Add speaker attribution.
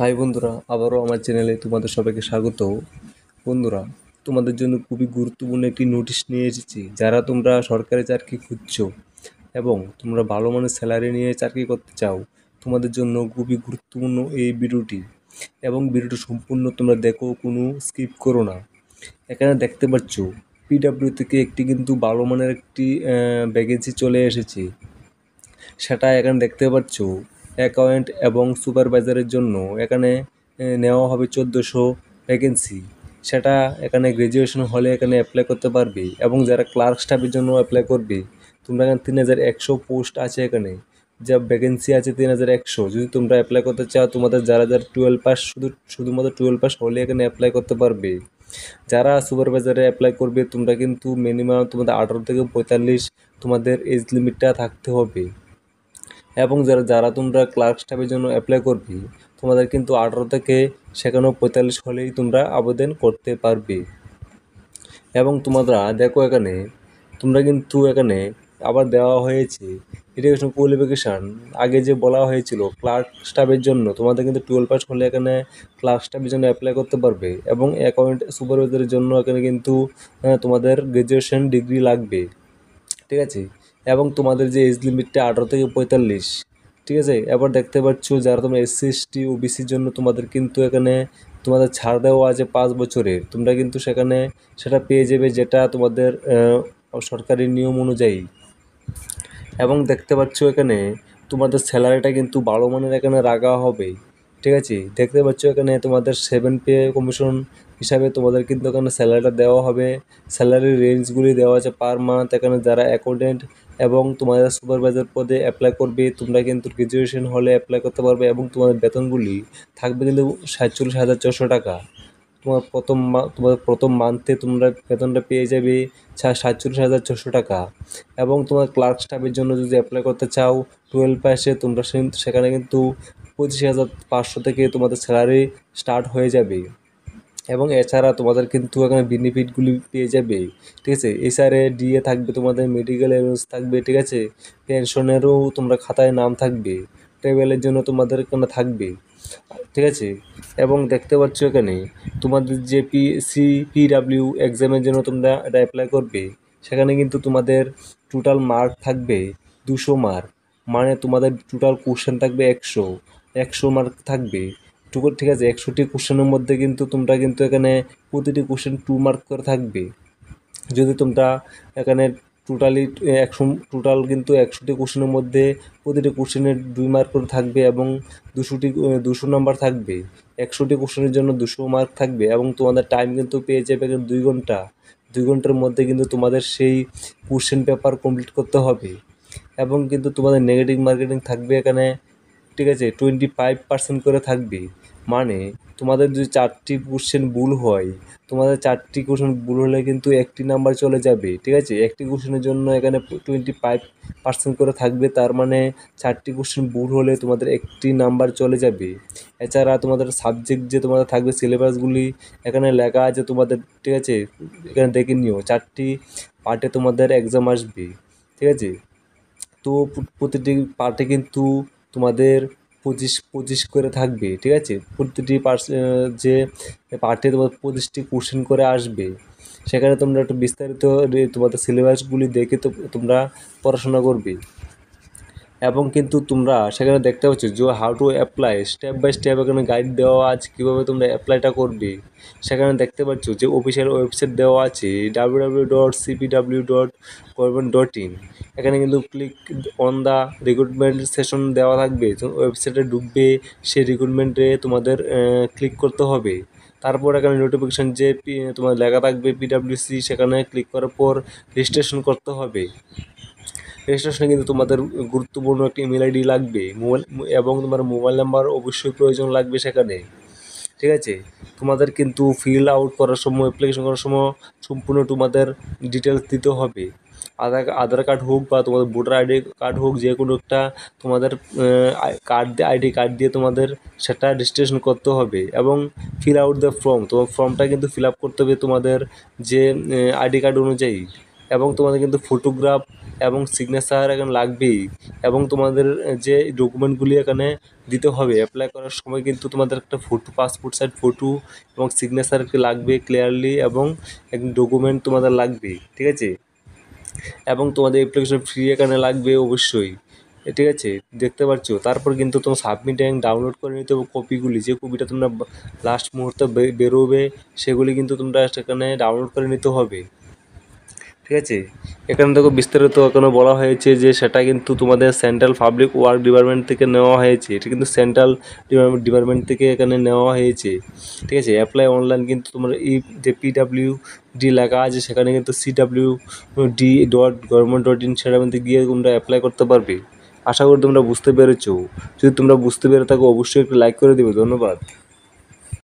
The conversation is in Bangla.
Speaker 1: হাই বন্ধুরা, আবারও আমার চ্যানেলে তোমাদের সবাইকে স্বাগত। বন্ধুরা, তোমাদের জন্য খুবই গুরুত্বপূর্ণ একটি নোটিশ নিয়ে এসেছি। যারা তোমরা সরকারি চাকরি খুঁজছো এবং তোমরা ভালো মানের স্যালারি নিয়ে চাকরি করতে চাও, তোমাদের জন্য খুবই গুরুত্বপূর্ণ এই ভিডিওটি। এবং ভিডিওটি সম্পূর্ণ তোমরা দেখো, কোনো স্কিপ করো না। এখানে দেখতে পাচ্ছ পিডাব্লিউ থেকে একটি কিন্তু ভালো মানের একটি ভ্যাকেন্সি চলে এসেছে। সেটা এখানে দেখতে পাচ্ছ অ্যাকাউন্ট এবং সুপারভাইজারের জন্য এখানে নেওয়া হবে 1400 ভ্যাকেন্সি। সেটা এখানে গ্র্যাজুয়েশন হলে এখানে অ্যাপ্লাই করতে পারবে এবং যারা ক্লার্ক স্টাফের জন্য অ্যাপ্লাই করবে তোমরা এখানে 3100 পোস্ট আছে। এখানে যা ভ্যাকেন্সি আছে 3100। যদি তোমরা অ্যাপ্লাই করতে চাও, তোমাদের যারা 12 পাস শুধুমাত্র 12 পাস হলে এখানে অ্যাপ্লাই করতে পারবে। যারা সুপারভাইজারে অ্যাপ্লাই করবে তোমরা কিন্তু মিনিমাম তোমাদের 18 থেকে 45 তোমাদের এজ লিমিটটা থাকতে হবে। এবং যারা তোমরা ক্লার্ক স্টাফের জন্য অ্যাপ্লাই করবে তোমাদের কিন্তু 18 থেকে সেখানেও 45 হলেই তোমরা আবেদন করতে পারবে। এবং তোমরা দেখো এখানে তোমরা কিন্তু এখানে আবার দেওয়া হয়েছে এডুকেশন কোয়ালিফিকেশান। আগে যে বলা হয়েছিল ক্লার্ক স্টাফের জন্য তোমাদের কিন্তু 12 পাস হলে এখানে ক্লার্ক স্টাফের জন্য অ্যাপ্লাই করতে পারবে এবং অ্যাকাউন্ট সুপারভাইজারের জন্য এখানে কিন্তু তোমাদের গ্র্যাজুয়েশন ডিগ্রি লাগবে, ঠিক আছে। এবং তোমাদের যে এজ লিমিটটা 18 থেকে 45, ঠিক আছে। এবার দেখতে পাচ্ছ যারা তোমরা SC ST OBCর জন্য তোমাদের কিন্তু এখানে তোমাদের ছাড় দেওয়া আছে 5 বছরের। তোমরা কিন্তু সেখানে সেটা পেয়ে যাবে, যেটা তোমাদের সরকারি নিয়ম অনুযায়ী। এবং দেখতে পাচ্ছ এখানে তোমাদের স্যালারিটা কিন্তু ভালো মানের এখানে রাখা হবে, ঠিক আছে। দেখতে পাচ্ছ এখানে তোমাদের 7 পে কমিশন হিসাবে তোমাদের কিন্তু এখানে স্যালারিটা দেওয়া হবে। স্যালারির রেঞ্জগুলি দেওয়া আছে পার মান্থ। এখানে যারা অ্যাকাউন্টেন্ট এবং তোমাদের সুপারভাইজার পদে অ্যাপ্লাই করবে তোমরা কিন্তু গ্র্যাজুয়েশন হলে অ্যাপ্লাই করতে পারবে এবং তোমাদের বেতনগুলি থাকবে কিন্তু 47,400 টাকা। তোমাদের প্রথম মান্থে তোমরা বেতনটা পেয়ে যাবে 47,400 টাকা। এবং তোমার ক্লার্ক স্টাফের জন্য যদি অ্যাপ্লাই করতে চাও 12 পাসে তোমরা সেখানে কিন্তু 25,500 থেকে তোমাদের স্যালারি স্টার্ট হয়ে যাবে। এবং এছাড়া তোমাদের কিন্তু এখানে বেনিফিটগুলি পেয়ে যাবে, ঠিক আছে। এছাড়া ডিএ থাকবে, তোমাদের মেডিকেল অ্যালাউন্স থাকবে, ঠিক আছে। পেনশনেরও তোমরা খাতায় নাম থাকবে, ট্রাভেলের জন্য তোমাদের এখানে থাকবে, ঠিক আছে। এবং দেখতে পাচ্ছ এখানে তোমাদের যে পিডাব্লিউ এক্সামের জন্য তোমরা এটা অ্যাপ্লাই করবে সেখানে কিন্তু তোমাদের টোটাল মার্ক থাকবে 200 মার্ক। মানে তোমাদের টোটাল কোশ্চেন থাকবে 100 মার্ক থাকবে, ঠিক আছে। 100টি কোশ্চেনের মধ্যে কিন্তু তোমরা কিন্তু এখানে প্রতিটি কোশ্চেন 2 মার্ক করে থাকবে। যদি তোমরা এখানে টোটাল কিন্তু 100টি কোশ্চেনের মধ্যে প্রতিটি কোশ্চেনের 2 মার্ক করে থাকবে এবং 200 নাম্বার থাকবে। 100টি কোশ্চেনের জন্য 200 মার্ক থাকবে এবং তোমাদের টাইম কিন্তু পেয়ে যাবে 2 ঘন্টা। 2 ঘন্টার মধ্যে কিন্তু তোমাদের সেই কোশ্চেন পেপার কমপ্লিট করতে হবে। এবং কিন্তু তোমাদের নেগেটিভ মার্কেটিং থাকবে এখানে, ঠিক আছে, 25% করে থাকবে। মানে তোমাদের যদি 4টি কোশ্চেন ভুল হয়, তোমাদের 4টি কোশ্চেন ভুল হলে কিন্তু 1টি নাম্বার চলে যাবে, ঠিক আছে। একটি কোশ্চেনের জন্য এখানে 25% করে থাকবে। তার মানে 4টি কোশ্চেন ভুল হলে তোমাদের 1টি নাম্বার চলে যাবে। এছাড়া তোমাদের সাবজেক্ট যে তোমাদের থাকবে সিলেবাসগুলি এখানে লেখা আছে তোমাদের, ঠিক আছে। এখানে দেখে নিও 4টি পার্টে তোমাদের এক্সাম আসবে, ঠিক আছে। তো প্রতিটি পার্টে কিন্তু তোমাদের 25 করে থাকবে, ঠিক আছে। প্রতিটি যে পার্টে তোমার 25টি কোশ্চেন করে আসবে। সেখানে তোমরা একটু বিস্তারিত তোমাদের সিলেবাসগুলি দেখে তো তোমরা পড়াশোনা করবে। এবং কিন্তু তোমরা সেখানে দেখতে পাচ্ছ যে how to apply step by step এখানে গাইড দেওয়া আছে কীভাবে তোমরা অ্যাপ্লাইটা করবে। সেখানে দেখতে পাচ্ছ যে অফিসিয়াল ওয়েবসাইট দেওয়া আছে www.cpw.government.in। এখানে কিন্তু click on the recruitment session দেওয়া থাকবে। ওয়েবসাইটে ঢুকবে, সেই রিক্রুটমেন্টে তোমাদের ক্লিক করতে হবে। তারপর এখানে নোটিফিকেশান যে তোমার লেখা থাকবে পিডাব্লিউসি, সেখানে ক্লিক করার পর রেজিস্ট্রেশন করতে হবে। রেজিস্ট্রেশনে কিন্তু তোমাদের গুরুত্বপূর্ণ একটি ইমেল আইডি লাগবে, এবং তোমার মোবাইল নাম্বার অবশ্যই প্রয়োজন লাগবে সেখানে, ঠিক আছে। তোমাদের কিন্তু ফিল আউট করার সময়, অ্যাপ্লিকেশন করার সময় সম্পূর্ণ তোমাদের ডিটেলস দিতে হবে। আধার কার্ড হোক বা তোমাদের ভোটার আইডি কার্ড হোক, যে কোনো একটা তোমাদের আইডি কার্ড দিয়ে তোমাদের সেটা রেজিস্ট্রেশন করতে হবে। এবং ফিল আউট দ্য ফর্ম, তোমার ফর্মটা কিন্তু ফিল আপ করতে হবে তোমাদের যে আইডি কার্ড অনুযায়ী। এবং তোমাদের কিন্তু ফটোগ্রাফ এবং সিগনেচার এখানে লাগবেই। এবং তোমাদের যে ডকুমেন্টগুলি এখানে দিতে হবে অ্যাপ্লাই করার সময়, কিন্তু তোমাদের একটা ফটো, পাসপোর্ট সাইজ ফটো এবং সিগনেচার লাগবে ক্লিয়ারলি, এবং এক ডকুমেন্ট তোমাদের লাগবে, ঠিক আছে। এবং তোমাদের অ্যাপ্লিকেশন ফি এখানে লাগবে অবশ্যই, ঠিক আছে, দেখতে পাচ্ছ। তারপর কিন্তু তোমার সাবমিট অ্যান্ড ডাউনলোড করে নিতে হবে কপিগুলি, যে কপিটা তোমরা লাস্ট মুহূর্তে বেরোবে সেগুলি কিন্তু তোমরা সেখানে ডাউনলোড করে নিতে হবে, ঠিক আছে। এখানে দেখো বিস্তারিত এখানে বলা হয়েছে যে সেটা কিন্তু তোমাদের সেন্ট্রাল পাবলিক ওয়ার্ক ডিপার্টমেন্ট থেকে নেওয়া হয়েছে, এটা কিন্তু সেন্ট্রাল ডিপার্টমেন্ট থেকে এখানে নেওয়া হয়েছে, ঠিক আছে। অ্যাপ্লাই অনলাইন কিন্তু তোমরা এই যে PWD লেখা আছে সেখানে কিন্তু CWD.government.in সেটার মধ্যে গিয়ে তোমরা অ্যাপ্লাই করতে পারবে। আশা করি তোমরা বুঝতে পেরেছো। যদি তোমরা বুঝতে পেরে থাকো অবশ্যই একটু লাইক করে দেবে। ধন্যবাদ।